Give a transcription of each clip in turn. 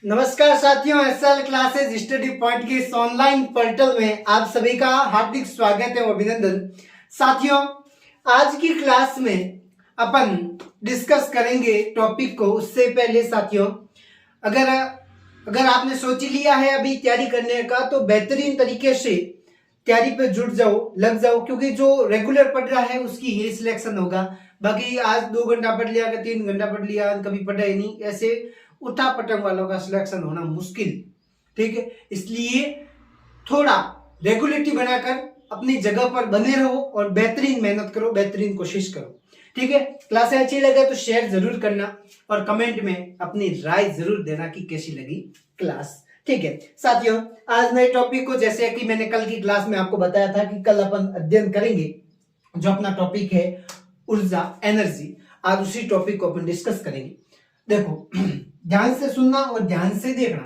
नमस्कार साथियों, SL classes study point के इस ऑनलाइन पोर्टल में आप सभी का हार्दिक स्वागत है और अभिनंदन। साथियों, आज की क्लास में अपन डिस्कस करेंगे टॉपिक को। उससे पहले साथियों, अगर आपने सोच लिया है अभी तैयारी करने का, तो बेहतरीन तरीके से तैयारी पे जुट जाओ, लग जाओ, क्योंकि जो रेगुलर पढ़ रहा है उसकी ये सिलेक्शन होगा। बाकी आज 2 घंटा पढ़ लिया, 3 घंटा पढ़ लिया, कभी पढ़ा ही नहीं, ऐसे उठा पटंग वालों का सिलेक्शन होना मुश्किल। ठीक है, इसलिए थोड़ा रेगुलरिटी बनाकर अपनी जगह पर बने रहो और बेहतरीन मेहनत करो, बेहतरीन कोशिश करो। ठीक है, क्लास अच्छी लगे तो शेयर जरूर करना और कमेंट में अपनी राय जरूर देना कि कैसी लगी क्लास। ठीक है साथियों, आज नए टॉपिक को, जैसे कि मैंने कल की क्लास में आपको बताया था कि कल अपन अध्ययन करेंगे जो अपना टॉपिक है ऊर्जा, एनर्जी। आज उसी टॉपिक को अपन डिस्कस करेंगे। देखो, ध्यान से सुनना और ध्यान से देखना।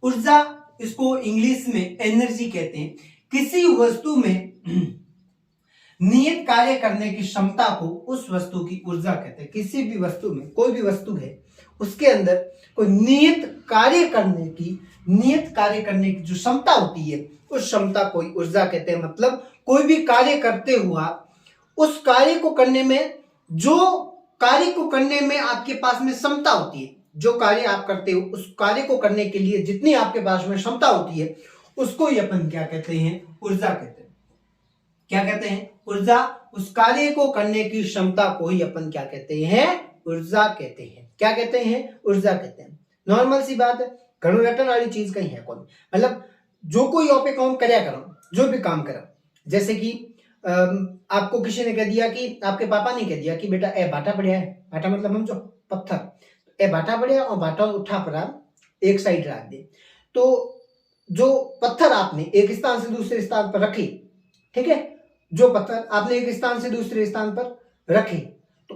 ऊर्जा, इसको इंग्लिश में एनर्जी कहते हैं। किसी वस्तु में नियत कार्य करने की क्षमता को उस वस्तु की ऊर्जा कहते हैं। किसी भी वस्तु में, कोई भी वस्तु है, उसके अंदर कोई नियत कार्य करने की जो क्षमता होती है, उस क्षमता को ऊर्जा कहते हैं। मतलब कोई भी कार्य करते हुआ उस कार्य को करने में, जो कार्य को करने में आपके पास में क्षमता होती है, जो कार्य आप करते हो उस कार्य को करने के लिए जितनी आपके पास में क्षमता होती है, उसको ही अपन क्या कहते हैं? ऊर्जा कहते हैं। क्या कहते हैं? ऊर्जा। उस कार्य को करने की क्षमता को ही अपन क्या कहते हैं? ऊर्जा कहते हैं। क्या कहते हैं? ऊर्जा कहते हैं। नॉर्मल सी बात है, घणो रटन वाली चीज कहीं है कौन। मतलब जो कोई आप काम करया करो, जो भी काम करो, जैसे कि आपको किसी ने कह दिया कि, आपके पापा ने कह दिया कि बेटा ए बाटा पड़िया है, बाटा मतलब समझो पत्थर, ए बाटा पड़िया और बाटा उठा पड़ा एक साइड रख दे। तो जो पत्थर आपने एक स्थान से दूसरे स्थान पर रखे, ठीक है, जो पत्थर आपने एक स्थान से दूसरे स्थान पर रखे, तो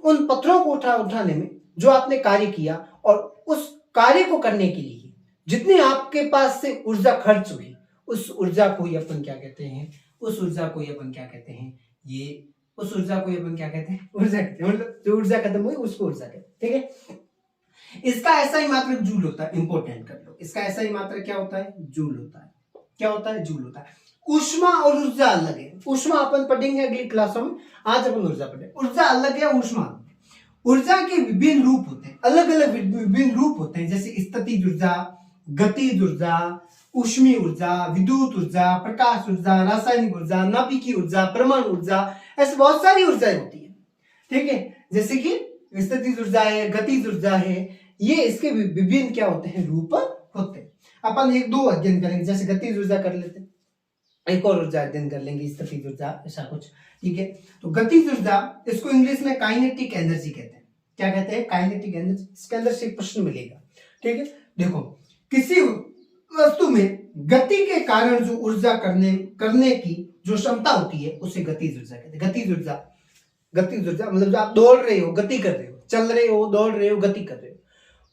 उन पत्थरों को उठाने में जो आपने कार्य किया, और उस कार्य को करने के लिए जितनी आपके पास से ऊर्जा खर्च हुई, उस ऊर्जा को ही अपन क्या कहते हैं? उस ऊर्जा को ही अपन क्या कहते हैं? उस ऊर्जा को ही अपन क्या कहते हैं? ऊर्जा कहते हैं। मतलब जो ऊर्जा खत्म हुई उसको ऊर्जा कहते हैं। ठीक है, इसका ऐसा ही मात्रक जूल होता है। इंपॉर्टेंट कर लो, इसका ऐसा ही मात्रक क्या होता है? जूल होता है। क्या होता है? जूल होता है। ऊष्मा और ऊर्जा अलग है। ऊष्मा अपन पढ़ेंगे अगली क्लासों में, आज अपन ऊर्जा पढ़ेंगे। ऊर्जा अलग है, ऊष्मा। ऊर्जा के विभिन्न रूप होते हैं, अलग अलग विभिन्न रूप होते हैं, जैसे स्थितिज ऊर्जा, गतिज ऊर्जा, ऊष्मीय ऊर्जा, विद्युत ऊर्जा, प्रकाश ऊर्जा, रासायनिक ऊर्जा, नाभिकीय ऊर्जा, परमाणु ऊर्जा, ऐसे बहुत सारी ऊर्जाएं होती है। ठीक है, जैसे कि स्थितिज ऊर्जा है, गतिज ऊर्जा है, ये इसके विभिन्न क्या होते हैं? रूप होते हैं। अपन एक दो अध्ययन करेंगे, जैसे गतिज ऊर्जा कर लेते हैं, एक और ऊर्जा अध्ययन कर लेंगे, स्थितिज ऊर्जा, ऐसा कुछ। ठीक है, तो गतिज ऊर्जा, इसको इंग्लिश में काइनेटिक एनर्जी कहते हैं। क्या कहते हैं? Kinetic energy. इसके अंदर से एक प्रश्न मिलेगा। ठीक है, देखो, किसी वस्तु में गति के कारण जो ऊर्जा करने की जो क्षमता होती है, उसे गतिज ऊर्जा कहते हैं। गतिज ऊर्जा मतलब जो आप दौड़ रहे हो, गति कर रहे हो, चल रहे हो, दौड़ रहे हो, गति कर रहे हो,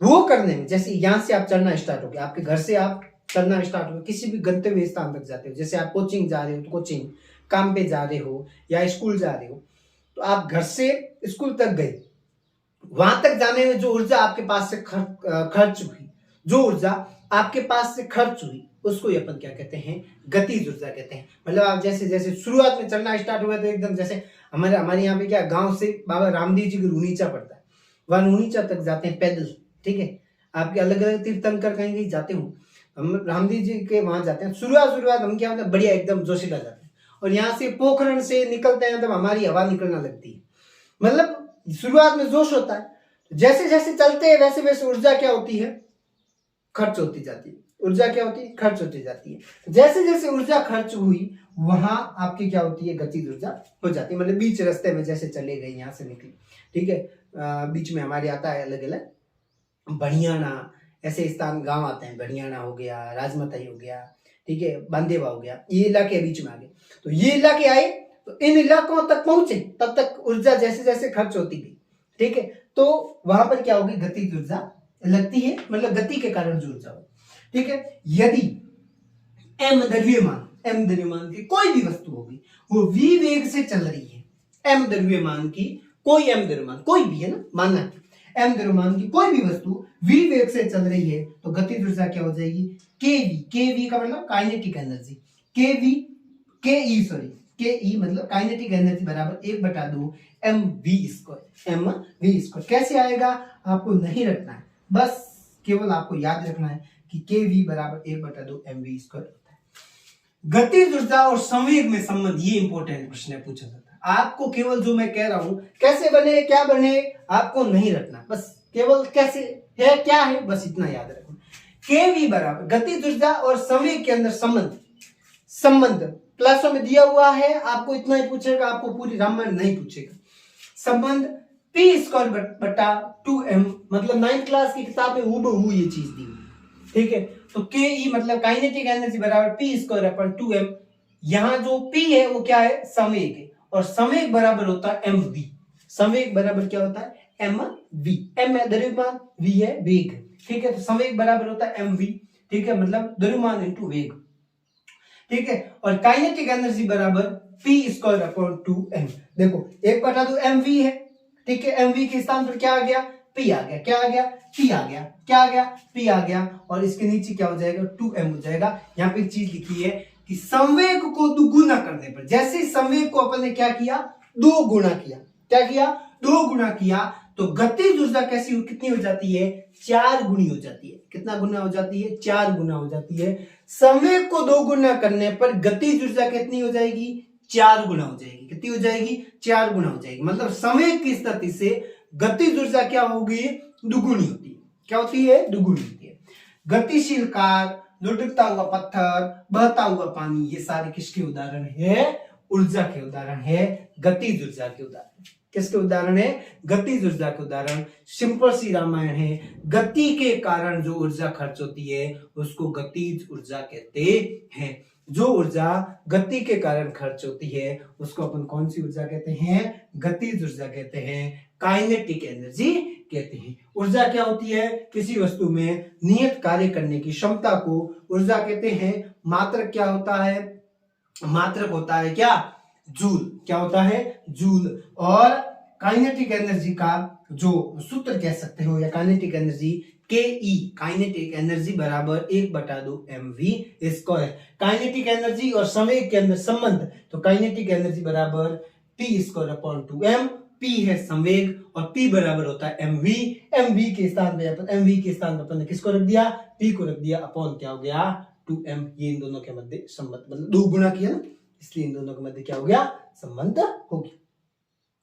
वो करने में, जैसे यहां से आप चलना स्टार्ट हो गया, आपके घर से आप चलना स्टार्ट हो गया, किसी भी गंतव्य स्थान तक जाते हो, जैसे आप कोचिंग जा रहे हो तो कोचिंग, काम पे जा रहे हो या स्कूल जा रहे हो, तो आप घर से स्कूल तक गए, वहां तक जाने में जो ऊर्जा आपके पास से खर्च हुई, जो ऊर्जा आपके पास से खर्च हुई, उसको ही अपन क्या कहते हैं? गतिज ऊर्जा कहते हैं। मतलब आप जैसे जैसे शुरुआत में चलना स्टार्ट हुआ, तो एकदम जैसे हमारे यहाँ पे क्या, गांव से बाबा रामदेव जी का रूनीचा पड़ता है, वहां रूनीचा तक जाते हैं पैदल। ठीक है, आपके अलग अलग तीर्थंकर कहीं जाते हो, हम रामदेव जी के वहां जाते हैं। शुरुआत हम क्या होता है? बढ़िया एकदम जोशीला जाते हैं, और यहाँ से पोखरण से निकलते हैं, तब हमारी हवा निकलना लगती है। मतलब शुरुआत में जोश होता है, जैसे जैसे चलते हैं वैसे वैसे ऊर्जा क्या होती है? खर्च होती जाती है। ऊर्जा क्या होती है? खर्च होती जाती है। जैसे जैसे ऊर्जा खर्च हुई, वहां आपकी क्या होती है? गतिज ऊर्जा हो जाती है। मतलब बीच रास्ते में जैसे चले गए, यहाँ से निकले, ठीक है, बीच में हमारे आता है अलग अलग बढ़ियाना, ऐसे स्थान, गांव आते हैं। बढ़ियाना हो गया, राजमताई हो गया, ठीक है, बांदेवा हो गया, ये इलाके बीच में आ गए। तो ये इलाके आए, तो इन इलाकों तक पहुंचे, तब तक ऊर्जा जैसे जैसे खर्च होती गई, ठीक है, तो वहां पर क्या होगी? गतिज ऊर्जा लगती है। मतलब गति के कारण जो ऊर्जा हो, ठीक है। यदि एम द्रव्यमान की कोई भी वस्तु होगी, वो v वेग से चल रही है, एम द्रव्यमान की कोई भी है ना, मानना m द्रव्यमान की कोई भी वस्तु v वेग से चल रही है तो गतिज ऊर्जा क्या हो जाएगी kv का मतलब काइनेटिक एनर्जी ke मतलब काइनेटिक एनर्जी बराबर 1/2 mv²। कैसे आएगा आपको नहीं रखना है, बस केवल आपको याद रखना है कि kv बराबर 1/2 mv² होता है। गतिज ऊर्जा और संवेग में संबंध, ये इंपॉर्टेंट प्रश्न पूछा जाता है। आपको केवल जो मैं कह रहा हूं कैसे बने क्या बने आपको नहीं रखना, बस केवल कैसे है क्या है बस इतना याद रखना। kv बराबर गतिज ऊर्जा और संवेग के अंदर संबंध क्लासों में दिया हुआ है, आपको इतना ही पूछेगा, आपको पूरी रामायण नहीं पूछेगा। संबंध p²/2m, मतलब 9th क्लास की किताब में हूबहू ये चीज दी हुई, ठीक है। तो ke मतलब काइनेटिक एनर्जी बराबर p²/2m, यहाँ जो p है वो क्या है संवेग है, और संवेग बराबर होता है mv। संवेग बराबर क्या होता है mv, m है द्रव्यमान, v है वेग, ठीक है। तो संवेग बराबर होता है mv, ठीक है, मतलब द्रव्यमान इंटू वेग, ठीक है। और काइनेटिक एनर्जी बराबर p²/2m। देखो 1/2 mv है, ठीक है, mv के स्थान पर क्या आ गया p आ गया, क्या आ गया p आ गया, क्या आ गया p आ गया, और इसके नीचे क्या हो जाएगा 2m हो जाएगा। यहाँ पे एक चीज लिखी है कि संवेग को दुगुना करने पर, जैसे संवेग को अपन ने क्या किया दो गुना किया, क्या किया दो गुना किया, तो गतिज ऊर्जा कैसी कितनी हो जाती है 4 गुनी हो जाती है। कितना गुना हो जाती है 4 गुना हो जाती है। संवेग को 2 गुना करने पर गतिज ऊर्जा कितनी हो जाएगी 4 गुना हो जाएगी। कितनी हो जाएगी 4 गुना हो जाएगी, मतलब संवेग की स्थिति से गतिज ऊर्जा क्या होगी दुगुनी होती है। क्या होती है दुगुनी होती है। गतिशील कार, लुढ़कता हुआ पत्थर, बहता हुआ पानी, ये सारे किसके उदाहरण है ऊर्जा के उदाहरण है, गतिज ऊर्जा के उदाहरण। किसके उदाहरण है गतिज ऊर्जा के उदाहरण। सिंपल सी रामायण है, गति के कारण जो ऊर्जा खर्च होती है उसको गतिज ऊर्जा कहते हैं। जो ऊर्जा गति के कारण खर्च होती है उसको अपन कौन सी ऊर्जा कहते हैं गतिज ऊर्जा कहते हैं, काइनेटिक एनर्जी कहते हैं। ऊर्जा क्या होती है किसी वस्तु में नियत कार्य करने की क्षमता को ऊर्जा कहते हैं। मात्रक क्या होता है मात्रक होता है क्या जूल, क्या होता है जूल। और काइनेटिक एनर्जी का जो सूत्र कह सकते हो या काइनेटिक एनर्जी के काइनेटिक एनर्जी बराबर 1/2 mv²। काइनेटिक एनर्जी और संवेग के अंदर संबंध, तो काइनेटिक एनर्जी बराबर p²/2m, p है संवेग और p बराबर होता है mv। mv के स्थान पे अपन ने किसको रख दिया p को रख दिया, अपॉन क्या हो गया 2m। ये इन दोनों के मध्य संबंध, मतलब 2 गुना किया ना, इसलिए इन दोनों के मध्य क्या हो गया संबंध हो गया।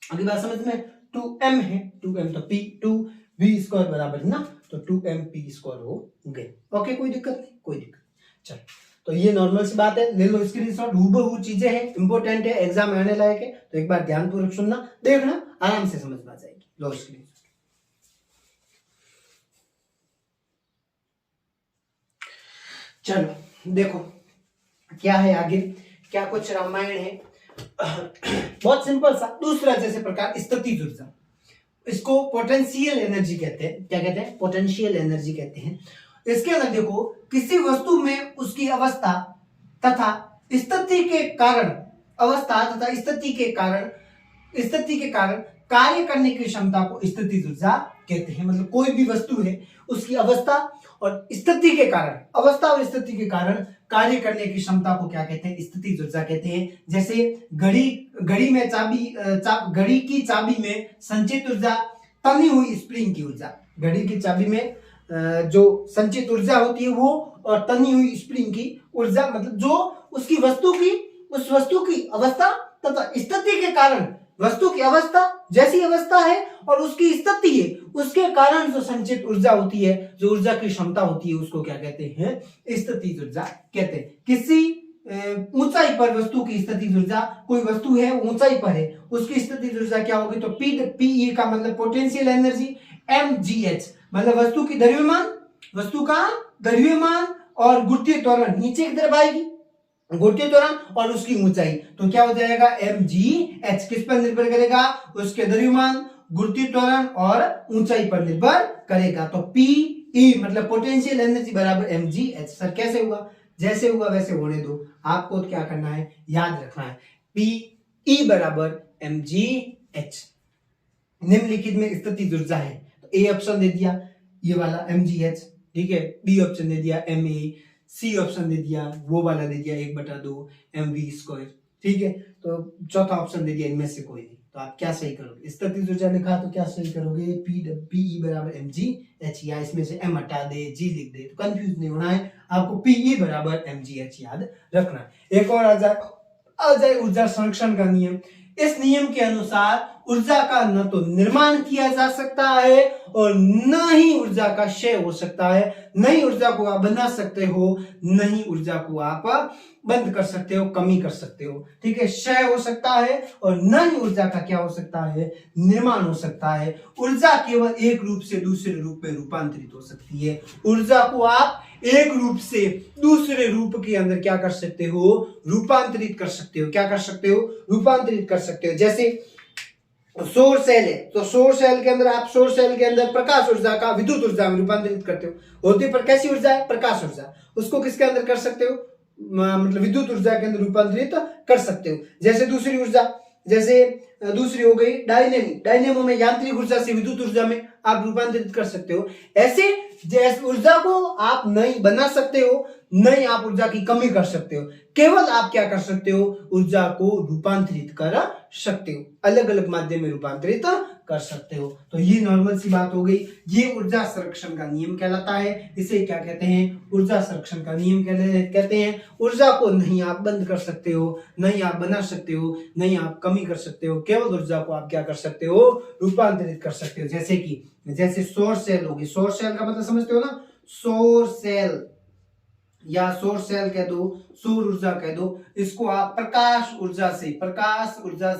अगली बात समझ में 2m है, 2m तो p 2v² बराबर है ना, तो 2m p² हो गए। ओके कोई दिक्कत नहीं, कोई दिक्कत। चलो तो ये नॉर्मल सी बात है, ले लो स्क्रीनशॉट, हूबहू चीजें हैं, इंपॉर्टेंट है, एग्जाम में आने लायक है, तो एक बार ध्यानपूर्वक सुनना देखना, आराम से समझ में आ जाएगी। लो स्क्रीनशॉट। चलो देखो क्या है आगे, क्या कुछ रामायण है। बहुत सिंपल सा दूसरा जैसे प्रकार स्थितिज ऊर्जा, इसको पोटेंशियल एनर्जी कहते हैं। क्या कहते हैं पोटेंशियल एनर्जी कहते हैं। इसके अंदर देखो किसी वस्तु में उसकी अवस्था तथा स्थिति के कारण, अवस्था तथा स्थिति के कारण कार्य करने की क्षमता को स्थितिज ऊर्जा कहते हैं। मतलब कोई भी वस्तु है उसकी अवस्था और स्थिति के कारण, अवस्था और स्थिति के कारण कार्य करने की क्षमता को क्या कहते हैं स्थितिज ऊर्जा कहते हैं। जैसे घड़ी में घड़ी की चाबी में संचित ऊर्जा तनी हुई स्प्रिंग की ऊर्जा, घड़ी की चाबी में जो संचित ऊर्जा होती है वो, और तनी हुई स्प्रिंग की ऊर्जा, मतलब जो उसकी उस वस्तु की अवस्था तथा स्थिति के कारण, वस्तु की अवस्था जैसी अवस्था है और उसकी स्थिति है उसके कारण जो संचित ऊर्जा होती है, जो ऊर्जा की क्षमता होती है, उसको क्या कहते हैं स्थितिज ऊर्जा कहते हैं। किसी ऊंचाई पर वस्तु की स्थितिज ऊर्जा, कोई वस्तु है ऊंचाई पर है उसकी स्थितिज ऊर्जा क्या होगी, तो पी का मतलब पोटेंशियल एनर्जी, mgh मतलब वस्तु का द्रव्यमान और गुरुत्वीय त्वरण नीचे की तरफ आएगी, गुरुत्वीय त्वरण और उसकी ऊंचाई, तो क्या हो जाएगा mgh। किस पर निर्भर करेगा उसके द्रव्यमान, गुरुत्वीय त्वरण और ऊंचाई पर निर्भर करेगा। तो Pe मतलब पोटेंशियल एनर्जी बराबर mgh। सर कैसे हुआ, जैसे हुआ वैसे होने दो, आपको क्या करना है याद रखना है Pe बराबर mgh। निम्नलिखित में स्थितिज ऊर्जा है, तो ए ऑप्शन दे दिया ये वाला mgh, ठीक है, बी ऑप्शन दे दिया ma, सी ऑप्शन दे दिया वो वाला दे दिया 1/2 mv², ठीक है। तो चौथा ऑप्शन दे दिया इनमें से कोई नहीं, तो आप क्या सही करोगे? स्थितिज ऊर्जा लिखा तो क्या सही करोगे? Pe बराबर mgh, या इसमें से m हटा दे g लिख दे, तो कंफ्यूज नहीं होना है आपको, Pe बराबर mgh याद रखना है। एक और आ जाए ऊर्जा संरक्षण का नियम। इस नियम के अनुसार ऊर्जा का न तो निर्माण किया जा सकता है और न ही ऊर्जा का क्षय हो सकता है, न ही ऊर्जा को आप बना सकते हो, न ही ऊर्जा को आप बंद कर सकते हो, कमी कर सकते हो, ठीक है। क्षय हो सकता है और न ही ऊर्जा का क्या हो सकता है? निर्माण हो सकता है। ऊर्जा केवल एक रूप से दूसरे रूप में रूपांतरित हो सकती है। ऊर्जा को आप एक रूप से दूसरे रूप के अंदर क्या कर सकते हो? रूपांतरित कर सकते हो। क्या कर सकते हो? रूपांतरित कर सकते हो। जैसे सौर सेल है, तो सौर सेल के अंदर आप सौर सेल के अंदर प्रकाश ऊर्जा का विद्युत ऊर्जा में रूपांतरित करते हो। होती पर कैसी ऊर्जा है? प्रकाश ऊर्जा। उसको किसके अंदर कर सकते हो? मतलब विद्युत ऊर्जा के अंदर रूपांतरित कर सकते हो। जैसे दूसरी ऊर्जा, जैसे दूसरी हो गई डायनेमो में यांत्रिक ऊर्जा से विद्युत ऊर्जा में आप रूपांतरित कर सकते हो। ऐसे जैसे ऊर्जा को आप नहीं बना सकते हो, नहीं आप ऊर्जा की कमी कर सकते हो, केवल आप क्या कर सकते हो? ऊर्जा को रूपांतरित कर सकते हो, अलग अलग माध्यम में रूपांतरित कर सकते हो। तो ये नॉर्मल सी बात हो गई। ये ऊर्जा संरक्षण का नियम कहलाता है। इसे क्या कहते हैं? ऊर्जा संरक्षण का नियम कहते हैं। ऊर्जा को नहीं आप बंद कर सकते हो, नहीं आप बना सकते हो, नहीं आप कमी कर सकते हो, केवल ऊर्जा को आप क्या कर सकते हो? रूपांतरित कर सकते हो। जैसे सौर सेल होगी, सौर सेल का मतलब समझते हो ना? सौर सेल या सौर सेल कह दो, सौर ऊर्जा कह दो, इसको आप प्रकाश ऊर्जा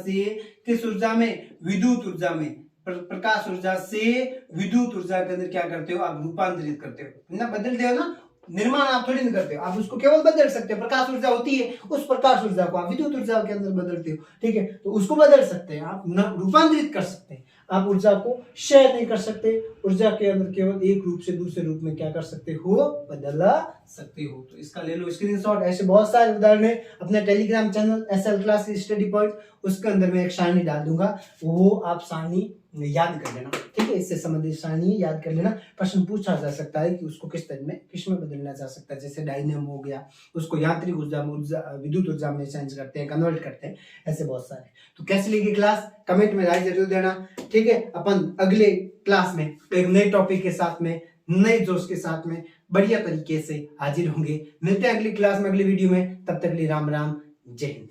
से किस ऊर्जा में? विद्युत ऊर्जा में। प्रकाश ऊर्जा से विद्युत ऊर्जा के अंदर क्या करते हो? आप रूपांतरित करते हो ना, बदलते हो ना। निर्माण आप थोड़ी नहीं करते हो, आप उसको केवल बदल सकते हो। प्रकाश ऊर्जा होती है, उस प्रकाश ऊर्जा को आप विद्युत ऊर्जा के अंदर बदलते हो, ठीक है। तो उसको बदल सकते हैं आप, रूपांतरित कर सकते हैं। आप ऊर्जा को क्षय नहीं कर सकते, ऊर्जा के अंदर केवल एक रूप से दूसरे रूप में क्या कर सकते हो? बदला सकते हो। तो इसका ले लो स्क्रीनशॉट। ऐसे बहुत सारे उदाहरण है अपने Telegram channel SL class study point, उसके अंदर मैं एक सारणी डाल दूंगा, वो आप सारणी याद कर लेना, ठीक है। इससे संबंधित सारणी याद कर लेना। प्रश्न पूछा जा सकता है कि उसको किस में बदलना जा सकता है। जैसे डायनेमो हो गया, उसको यांत्रिक ऊर्जा में विद्युत ऊर्जा में चेंज करते हैं, कन्वर्ट करते हैं, ऐसे बहुत सारे। तो कैसी लगी क्लास? कमेंट में राय जरूर देना, ठीक है। अपन अगले क्लास में एक नए टॉपिक के साथ में, नए जोश के साथ में बढ़िया तरीके से हाजिर होंगे। मिलते हैं अगली क्लास में, अगली वीडियो में। तब तक के लिए राम राम, जय हिंद।